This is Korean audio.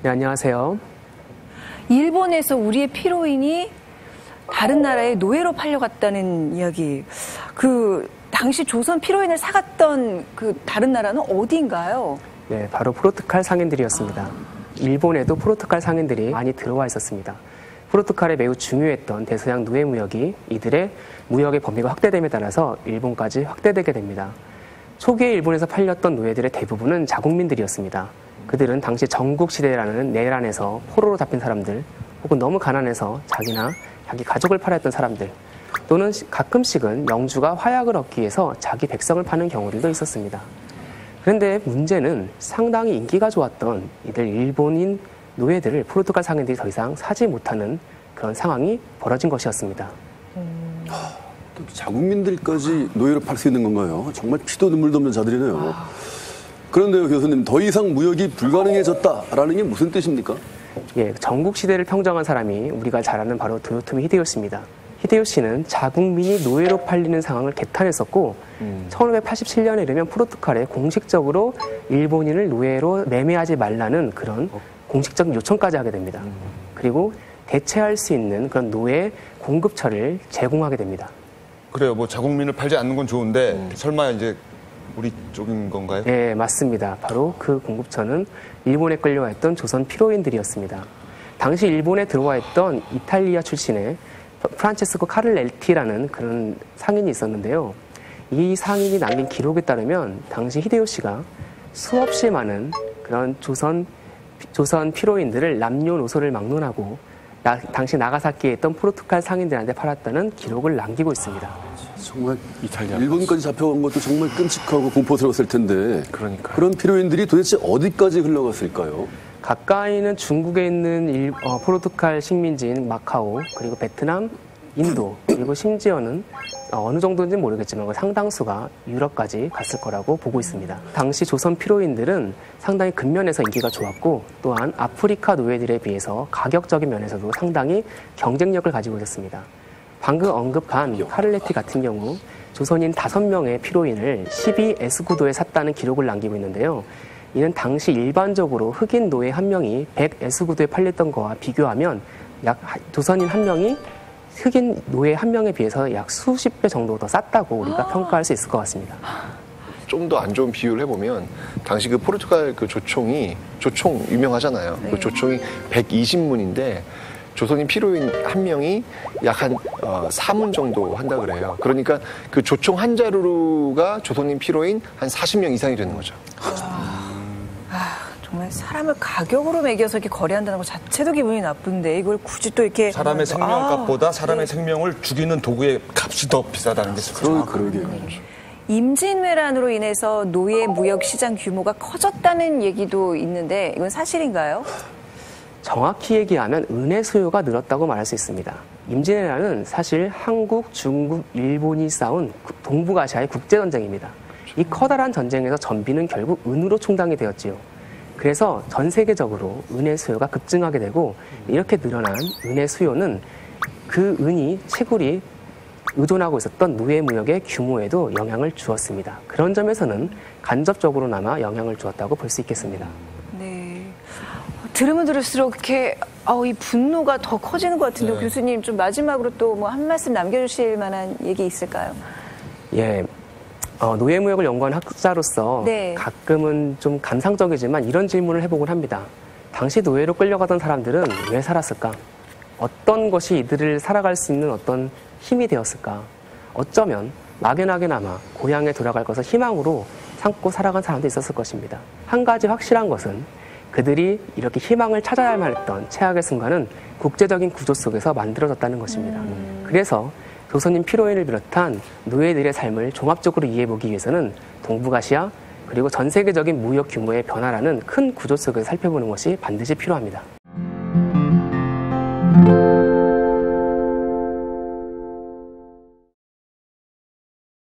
네, 안녕하세요. 일본에서 우리의 피로인이 다른 나라에 노예로 팔려갔다는 이야기. 당시 조선 피로인을 사갔던 그 다른 나라는 어디인가요? 네, 바로 포르투갈 상인들이었습니다. 일본에도 포르투갈 상인들이 많이 들어와 있었습니다. 포르투갈에 매우 중요했던 대서양 노예 무역이 이들의 무역의 범위가 확대됨에 따라서 일본까지 확대되게 됩니다. 초기에 일본에서 팔렸던 노예들의 대부분은 자국민들이었습니다. 그들은 당시 전국시대라는 내란에서 포로로 잡힌 사람들, 혹은 너무 가난해서 자기나 자기 가족을 팔았던 사람들, 또는 가끔씩은 영주가 화약을 얻기 위해서 자기 백성을 파는 경우들도 있었습니다. 그런데 문제는 상당히 인기가 좋았던 이들 일본인 노예들을 포르투갈 상인들이 더 이상 사지 못하는 그런 상황이 벌어진 것이었습니다. 또 자국민들까지 노예로 팔 수 있는 건가요? 정말 피도 눈물도 없는 자들이네요. 그런데요, 교수님, 더 이상 무역이 불가능해졌다라는 게 무슨 뜻입니까? 예, 전국시대를 평정한 사람이 우리가 잘 아는 바로 도요토미 히데요시입니다. 히데요시는 자국민이 노예로 팔리는 상황을 개탄했었고 1587년에 이르면 포르투갈에 공식적으로 일본인을 노예로 매매하지 말라는 그런 공식적인 요청까지 하게 됩니다. 그리고 대체할 수 있는 그런 노예 공급처를 제공하게 됩니다. 그래요. 뭐 자국민을 팔지 않는 건 좋은데 설마 이제 우리 쪽인 건가요? 네, 맞습니다. 바로 그 공급처는 일본에 끌려와 있던 조선 피로인들이었습니다. 당시 일본에 들어와 있던 이탈리아 출신의 프란체스코 카를레티라는 그런 상인이 있었는데요. 이 상인이 남긴 기록에 따르면 당시 히데요시가 수없이 많은 그런 조선 피로인들을 남녀노소를 막론하고 당시 나가사키에 있던 포르투갈 상인들한테 팔았다는 기록을 남기고 있습니다. 정말 일본까지 잡혀간 것도 정말 끔찍하고 공포스러웠을 텐데 그런 피로인들이 도대체 어디까지 흘러갔을까요? 가까이는 중국에 있는 포르투갈 식민지인 마카오, 그리고 베트남, 인도, 그리고 심지어는 어느 정도인지는 모르겠지만 상당수가 유럽까지 갔을 거라고 보고 있습니다. 당시 조선 피로인들은 상당히 근면에서 인기가 좋았고 또한 아프리카 노예들에 비해서 가격적인 면에서도 상당히 경쟁력을 가지고 있었습니다. 방금 언급한 카를레티 같은 경우 조선인 5명의 피로인을 12에스구도에 샀다는 기록을 남기고 있는데요. 이는 당시 일반적으로 흑인 노예 1명이 100에스구도에 팔렸던 거와 비교하면 조선인 1명이 흑인 노예 1명에 비해서 약 수십 배 정도 더 쌌다고 우리가 평가할 수 있을 것 같습니다. 좀 더 안 좋은 비유를 해보면 당시 그 포르투갈 그 조총 유명하잖아요. 그 조총이 120문인데 조선인 피로인 1명이 약 한 4문 정도 한다 그래요. 그러니까 그 조총 한 자루가 조선인 피로인 한 40명 이상이 되는 거죠. 정말 사람을 가격으로 매겨서 이렇게 거래한다는 것 자체도 기분이 나쁜데 이걸 굳이 또 이렇게 사람의 생명값보다 사람의 생명을 죽이는 도구의 값이 더 비싸다는 게 그러게요. 임진왜란으로 인해서 노예 무역 시장 규모가 커졌다는 얘기도 있는데 이건 사실인가요? 정확히 얘기하면 은의 수요가 늘었다고 말할 수 있습니다. 임진왜란은 사실 한국, 중국, 일본이 싸운 동북아시아의 국제전쟁입니다. 이 커다란 전쟁에서 전비는 결국 은으로 충당이 되었지요. 그래서 전 세계적으로 은의 수요가 급증하게 되고 이렇게 늘어난 은의 수요는 그 은이 채굴이 의존하고 있었던 노예 무역의 규모에도 영향을 주었습니다. 그런 점에서는 간접적으로나마 영향을 주었다고 볼 수 있겠습니다. 네. 들으면 들을수록 이렇게 이 분노가 더 커지는 것 같은데 교수님 좀 마지막으로 또 뭐 한 말씀 남겨주실 만한 얘기 있을까요? 예. 노예무역을 연구한 학자로서 가끔은 좀 감상적이지만 이런 질문을 해보곤 합니다. 당시 노예로 끌려가던 사람들은 왜 살았을까? 어떤 것이 이들을 살아갈 수 있는 어떤 힘이 되었을까? 어쩌면 막연하게나마 고향에 돌아갈 것을 희망으로 삼고 살아간 사람도 있었을 것입니다. 한 가지 확실한 것은 그들이 이렇게 희망을 찾아야만 했던 최악의 순간은 국제적인 구조 속에서 만들어졌다는 것입니다. 그래서 조선인 피로인을 비롯한 노예들의 삶을 종합적으로 이해해보기 위해서는 동북아시아 그리고 전 세계적인 무역 규모의 변화라는 큰 구조 속에서 살펴보는 것이 반드시 필요합니다.